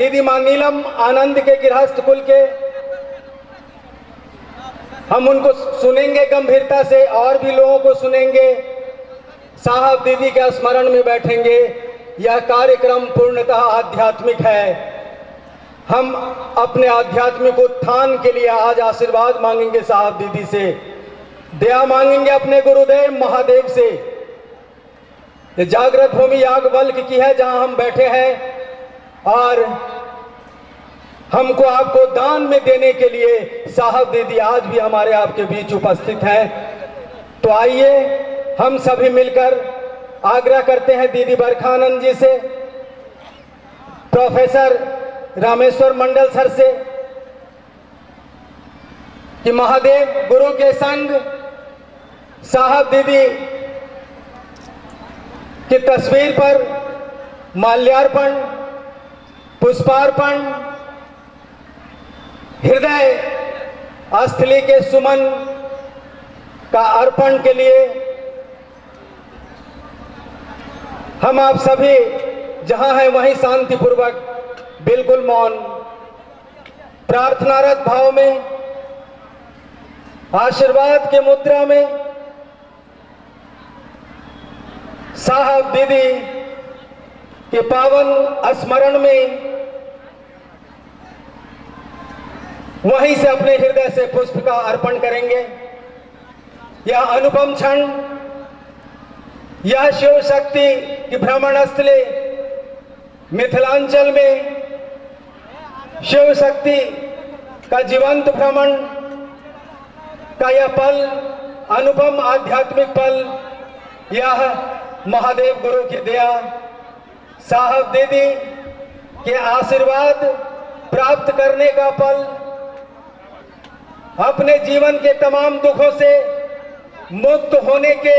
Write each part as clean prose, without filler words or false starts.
दीदी मां नीलम आनंद के गृहस्थ कुल के हम उनको सुनेंगे गंभीरता से, और भी लोगों को सुनेंगे। साहब दीदी के स्मरण में बैठेंगे। यह कार्यक्रम पूर्णतः आध्यात्मिक है। हम अपने आध्यात्मिक उत्थान के लिए आज आशीर्वाद मांगेंगे साहब दीदी से, दया मांगेंगे अपने गुरुदेव महादेव से। ये जागृत भूमि याज्ञवल्क्य की है जहां हम बैठे हैं, और हमको आपको दान में देने के लिए साहब दीदी आज भी हमारे आपके बीच उपस्थित है। तो आइए हम सभी मिलकर आग्रह करते हैं दीदी बरखानंद जी से, प्रोफेसर रामेश्वर मंडल सर से, कि महादेव गुरु के संग साहब दीदी की तस्वीर पर माल्यार्पण, पुष्पार्पण, हृदय स्थली के सुमन का अर्पण के लिए हम आप सभी जहां हैं वहीं शांतिपूर्वक बिल्कुल मौन प्रार्थनारत भाव में आशीर्वाद के मुद्रा में साहब दीदी के पावन स्मरण में वहीं से अपने हृदय से पुष्प का अर्पण करेंगे। यह अनुपम क्षण, यह शिव शक्ति की भ्रमण स्थली मिथिलांचल में शिव शक्ति का जीवंत भ्रमण का यह पल, अनुपम आध्यात्मिक पल, यह महादेव गुरु की दया, साहब दीदी के आशीर्वाद प्राप्त करने का पल, अपने जीवन के तमाम दुखों से मुक्त होने के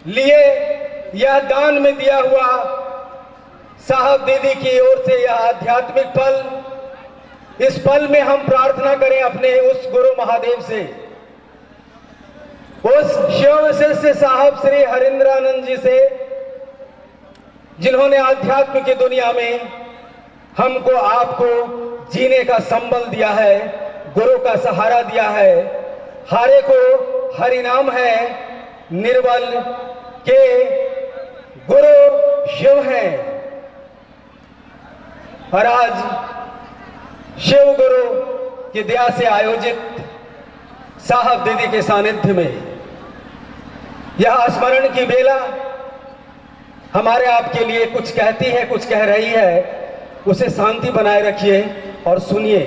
लिए यह दान में दिया हुआ साहब दीदी की ओर से यह आध्यात्मिक पल। इस पल में हम प्रार्थना करें अपने उस गुरु महादेव से, उस शिव शिष्य साहब श्री हरिंद्रानंद जी से, जिन्होंने आध्यात्म की दुनिया में हमको आपको जीने का संबल दिया है, गुरु का सहारा दिया है। हारे को हरिनाम है, निर्बल के गुरु शिव हैं। और आज शिव गुरु की दया से आयोजित साहब दीदी के सानिध्य में यह स्मरण की बेला हमारे आपके लिए कुछ कहती है, कुछ कह रही है। उसे शांति बनाए रखिए और सुनिए।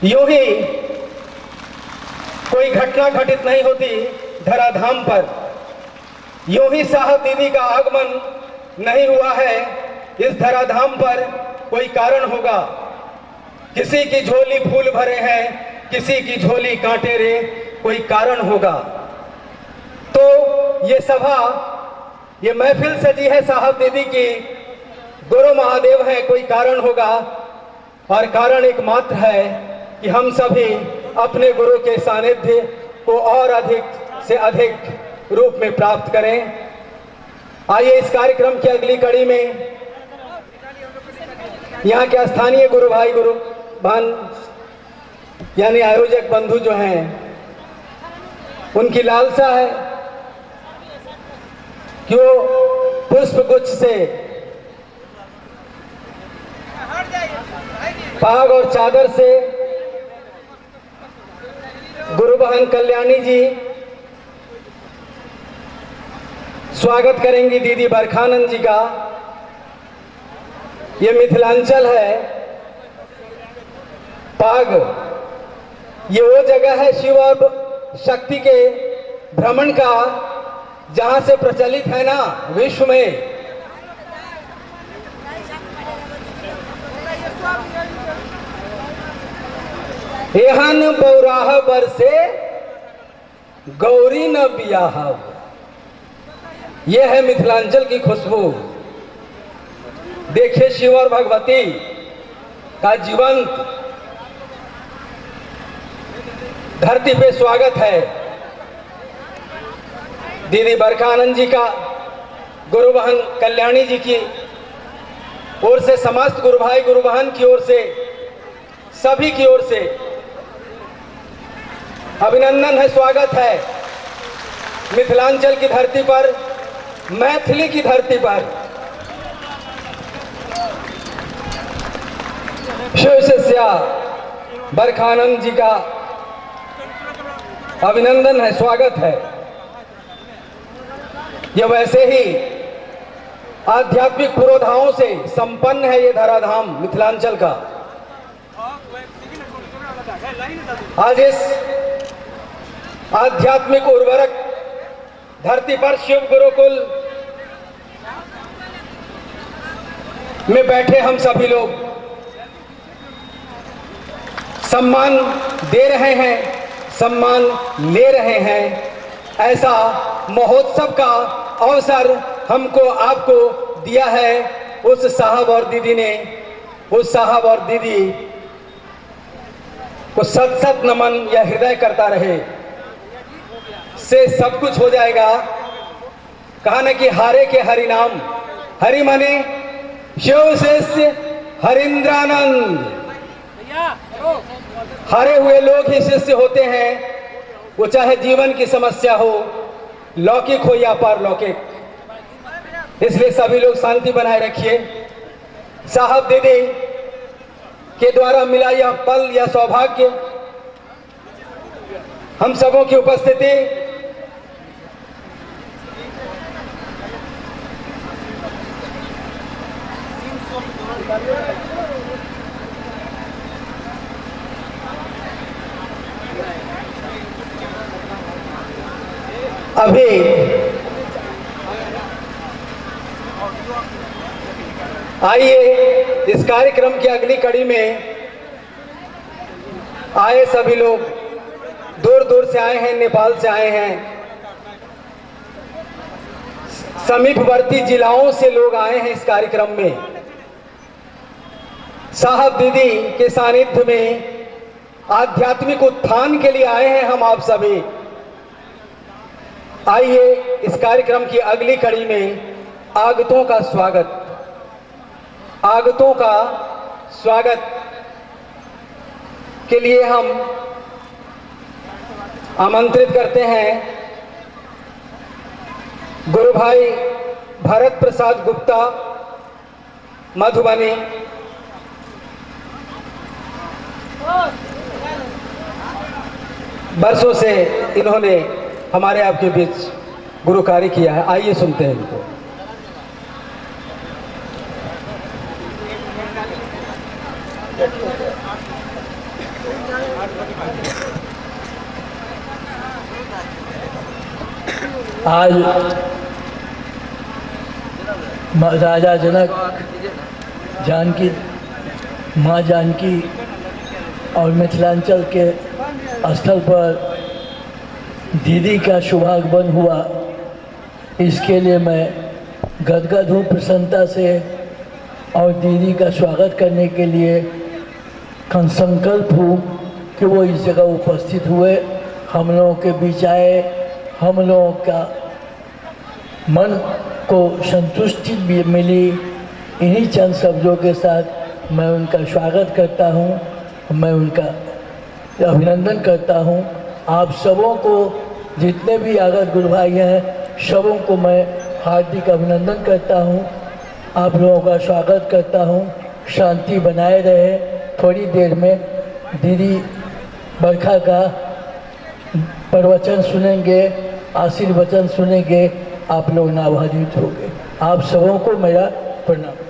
यूं ही कोई घटना घटित नहीं होती धराधाम पर, यूं ही साहब दीदी का आगमन नहीं हुआ है इस धराधाम पर, कोई कारण होगा। किसी की झोली फूल भरे हैं, किसी की झोली कांटे रे, कोई कारण होगा। तो ये सभा, ये महफिल सजी है साहब दीदी की, गुरु महादेव है, कोई कारण होगा। और कारण एकमात्र है कि हम सभी अपने गुरु के सानिध्य को और अधिक से अधिक रूप में प्राप्त करें। आइए इस कार्यक्रम की अगली कड़ी में यहाँ के स्थानीय गुरु भाई, गुरु बहन यानी आयोजक बंधु जो हैं, उनकी लालसा है कि वो पुष्प गुच्छ से पाग और चादर से गुरु बहन कल्याणी जी स्वागत करेंगी दीदी बरखानंद जी का। ये मिथिलांचल है, पाग ये वो जगह है शिव और शक्ति के भ्रमण का, जहां से प्रचलित है ना विश्व में। एहन बौराह बरसे गौरी न बियाह, यह है मिथिलांचल की खुशबू। देखिए शिव और भगवती का जीवंत धरती पे स्वागत है। दीदी बरखानंद जी का, गुरु बहन कल्याणी जी की ओर से, समस्त गुरु भाई गुरु बहन की ओर से, सभी की ओर से अभिनंदन है, स्वागत है मिथिलांचल की धरती पर, मैथिली की धरती पर। शिव शिष्या बरखानंद जी का अभिनंदन है, स्वागत है। यह वैसे ही आध्यात्मिक पुरोधाओं से संपन्न है ये धराधाम मिथिलांचल का। आज इस आध्यात्मिक उर्वरक धरती पर शिव गुरुकुल में बैठे हम सभी लोग सम्मान दे रहे हैं, सम्मान ले रहे हैं। ऐसा महोत्सव का अवसर हमको आपको दिया है उस साहब और दीदी ने। उस साहब और दीदी को सत सत नमन या हृदय करता रहे, से सब कुछ हो जाएगा। कहा न कि हारे के हरि नाम, हरि माने शिव शिष्य हरिंद्रानंद। हारे हुए लोग ही शिष्य होते हैं, वो चाहे जीवन की समस्या हो, लौकिक हो या पारलौकिक। इसलिए सभी लोग शांति बनाए रखिए। साहब दीदी के द्वारा मिला यह पल या सौभाग्य, हम सबों की उपस्थिति अभी आइए इस कार्यक्रम की अगली कड़ी में आए सभी लोग दूर दूर से आए हैं, नेपाल से आए हैं, समीपवर्ती जिलाओं से लोग आए हैं इस कार्यक्रम में। साहब दीदी के सानिध्य में आध्यात्मिक उत्थान के लिए आए हैं हम आप सभी। आइए इस कार्यक्रम की अगली कड़ी में आगतों का स्वागत, आगतों का स्वागत के लिए हम आमंत्रित करते हैं गुरु भाई भरत प्रसाद गुप्ता मधुबनी। वर्षों से इन्होंने हमारे आपके बीच गुरु कार्य किया है। आइए सुनते हैं इनको। आज राजा जनक, जानकी माँ जानकी और मिथिलांचल के स्थल पर दीदी का शुभागमन हुआ, इसके लिए मैं गदगद हूँ प्रसन्नता से। और दीदी का स्वागत करने के लिए संकल्प हूँ कि वो इस जगह उपस्थित हुए, हम लोगों के बीच आए, हम लोगों का मन को संतुष्टि भी मिली। इन्हीं चंद शब्दों के साथ मैं उनका स्वागत करता हूँ, मैं उनका अभिनंदन करता हूँ। आप सबों को, जितने भी आगत गुरु भाई हैं, सबों को मैं हार्दिक अभिनंदन करता हूँ, आप लोगों का स्वागत करता हूँ। शांति बनाए रहे। थोड़ी देर में दीदी बरखा का प्रवचन सुनेंगे, आशीर्वचन सुनेंगे, आप लोग नाभाजित होंगे। आप सबों को मेरा प्रणाम।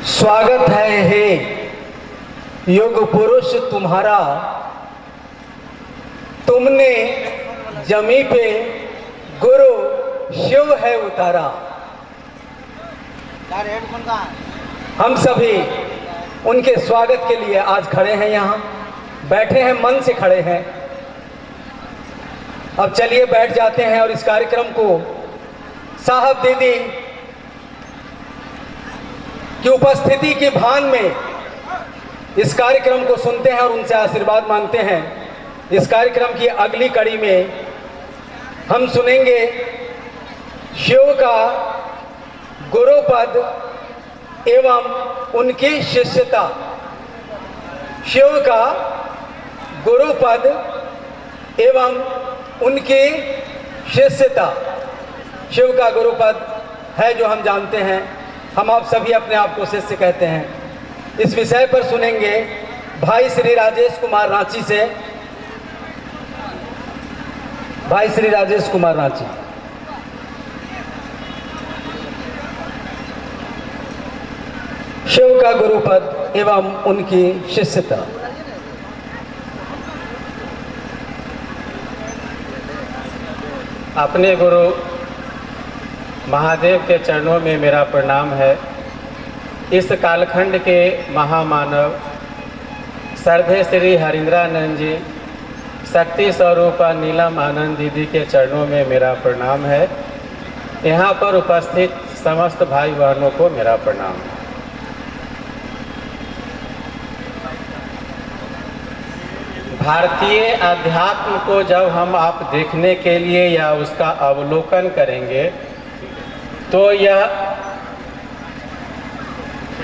स्वागत है हे युग पुरुष तुम्हारा, तुमने जमी पे गुरु शिव है उतारा। हम सभी उनके स्वागत के लिए आज खड़े हैं, यहाँ बैठे हैं, मन से खड़े हैं। अब चलिए बैठ जाते हैं और इस कार्यक्रम को साहब दीदी कि उपस्थिति के भान में इस कार्यक्रम को सुनते हैं और उनसे आशीर्वाद मांगते हैं। इस कार्यक्रम की अगली कड़ी में हम सुनेंगे शिव का गुरुपद एवं उनकी शिष्यता। शिव का गुरुपद एवं उनकी शिष्यता। शिव का गुरुपद है जो हम जानते हैं, हम आप सभी अपने आप को शिष्य कहते हैं। इस विषय पर सुनेंगे भाई श्री राजेश कुमार रांची से। भाई श्री राजेश कुमार रांची। शिव का गुरुपद एवं उनकी शिष्यता। अपने गुरु महादेव के चरणों में मेरा प्रणाम है। इस कालखंड के महामानव श्रद्धेय श्री हरिंद्रानंद जी, शक्ति स्वरूपा नीलम आनंद दीदी के चरणों में मेरा प्रणाम है। यहाँ पर उपस्थित समस्त भाई बहनों को मेरा प्रणाम है। भारतीय अध्यात्म को जब हम आप देखने के लिए या उसका अवलोकन करेंगे तो यह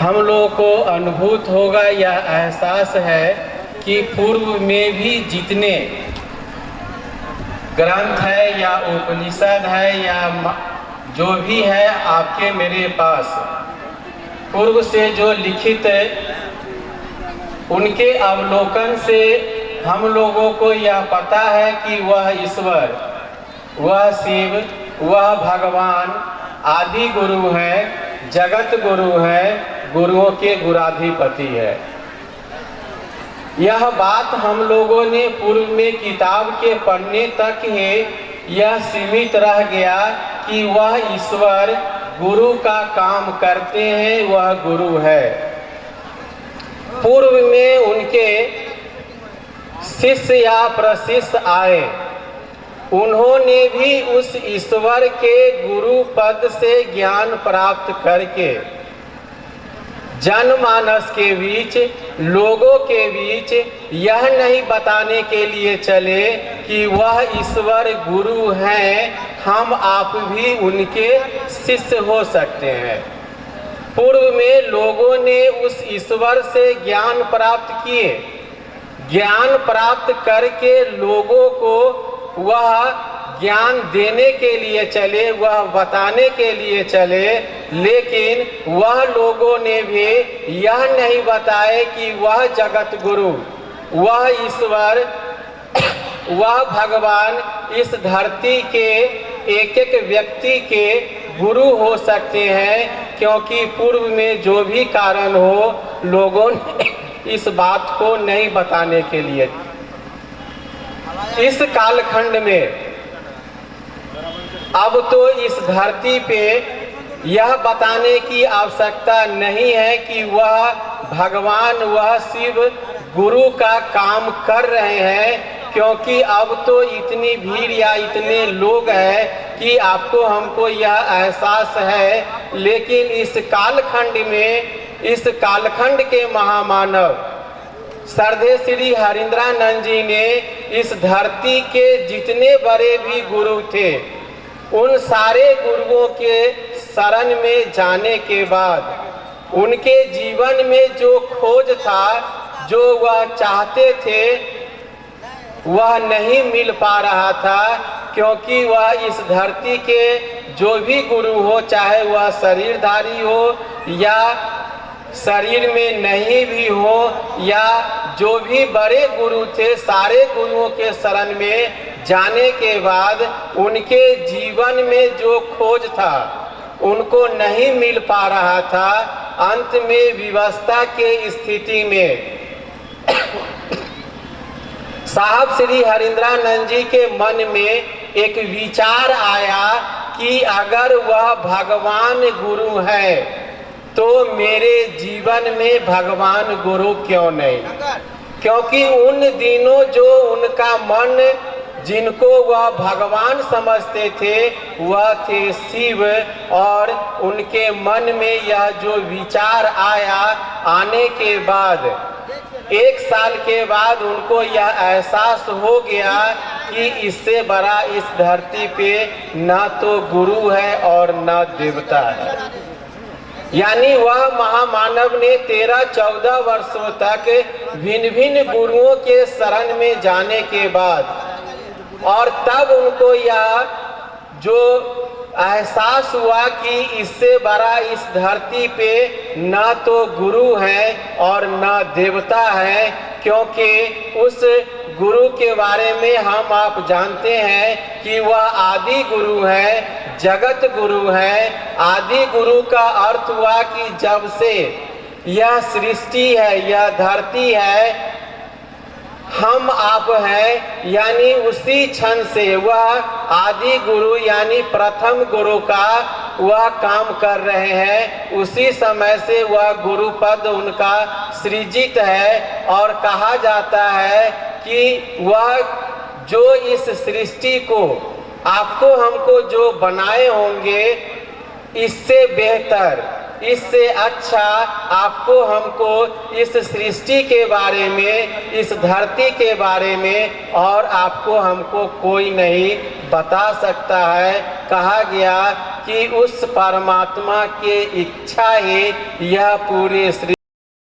हम लोगों को अनुभूत होगा, यह एहसास है कि पूर्व में भी जितने ग्रंथ है या उपनिषद है या जो भी है आपके मेरे पास पूर्व से जो लिखित है, उनके अवलोकन से हम लोगों को यह पता है कि वह ईश्वर, वह शिव, वह भगवान आदि गुरु हैं, जगत गुरु हैं, गुरुओं के गुराधिपति है। यह बात हम लोगों ने पूर्व में किताब के पढ़ने तक ही यह सीमित रह गया कि वह ईश्वर गुरु का काम करते हैं, वह गुरु है। पूर्व में उनके शिष्य या प्रशिष्य आए, उन्होंने भी उस ईश्वर के गुरु पद से ज्ञान प्राप्त करके जनमानस के बीच, लोगों के बीच यह नहीं बताने के लिए चले कि वह ईश्वर गुरु हैं, हम आप भी उनके शिष्य हो सकते हैं। पूर्व में लोगों ने उस ईश्वर से ज्ञान प्राप्त किए, ज्ञान प्राप्त करके लोगों को वह ज्ञान देने के लिए चले, वह बताने के लिए चले, लेकिन वह लोगों ने भी यह नहीं बताए कि वह जगत गुरु, वह ईश्वर, वह भगवान इस धरती के एक एक व्यक्ति के गुरु हो सकते हैं। क्योंकि पूर्व में जो भी कारण हो, लोगों ने इस बात को नहीं बताने के लिए इस कालखंड में अब तो इस धरती पे यह बताने की आवश्यकता नहीं है कि वह भगवान, वह शिव गुरु का काम कर रहे हैं, क्योंकि अब तो इतनी भीड़ या इतने लोग हैं कि आपको हमको यह एहसास है। लेकिन इस कालखंड में, इस कालखंड के महामानव श्रद्धेय श्री हरिंद्रानंद जी ने इस धरती के जितने बड़े भी गुरु थे, उन सारे गुरुओं के शरण में जाने के बाद उनके जीवन में जो खोज था, जो वह चाहते थे, वह नहीं मिल पा रहा था। क्योंकि वह इस धरती के जो भी गुरु हो, चाहे वह शरीरधारी हो या शरीर में नहीं भी हो, या जो भी बड़े गुरु थे, सारे गुरुओं के शरण में जाने के बाद उनके जीवन में जो खोज था उनको नहीं मिल पा रहा था। अंत में विवस्था के स्थिति में साहब श्री हरिंद्रानंद जी के मन में एक विचार आया कि अगर वह भगवान गुरु है तो मेरे जीवन में भगवान गुरु क्यों नहीं। क्योंकि उन दिनों जो उनका मन जिनको वह भगवान समझते थे वह थे शिव। और उनके मन में यह जो विचार आया, आने के बाद 1 साल के बाद उनको यह एहसास हो गया कि इससे बड़ा इस धरती पे ना तो गुरु है और ना देवता है। यानी वह महामानव ने 13-14 वर्षों तक भिन्न भिन्न गुरुओं के शरण में जाने के बाद, और तब उनको यह जो एहसास हुआ कि इससे बड़ा इस धरती पे ना तो गुरु है और ना देवता है, क्योंकि उस गुरु के बारे में हम आप जानते हैं कि वह आदि गुरु है, जगत गुरु है। आदि गुरु का अर्थ हुआ कि जब से यह सृष्टि है, यह धरती है, हम आप हैं, यानी उसी क्षण से वह आदि गुरु यानी प्रथम गुरु का वह काम कर रहे हैं। उसी समय से वह गुरु पद उनका सृजित है। और कहा जाता है कि वह जो इस सृष्टि को आपको हमको जो बनाए होंगे, इससे बेहतर, इससे अच्छा आपको हमको इस सृष्टि के बारे में, इस धरती के बारे में और आपको हमको कोई नहीं बता सकता है। कहा गया कि उस परमात्मा की इच्छा ही यह पूरे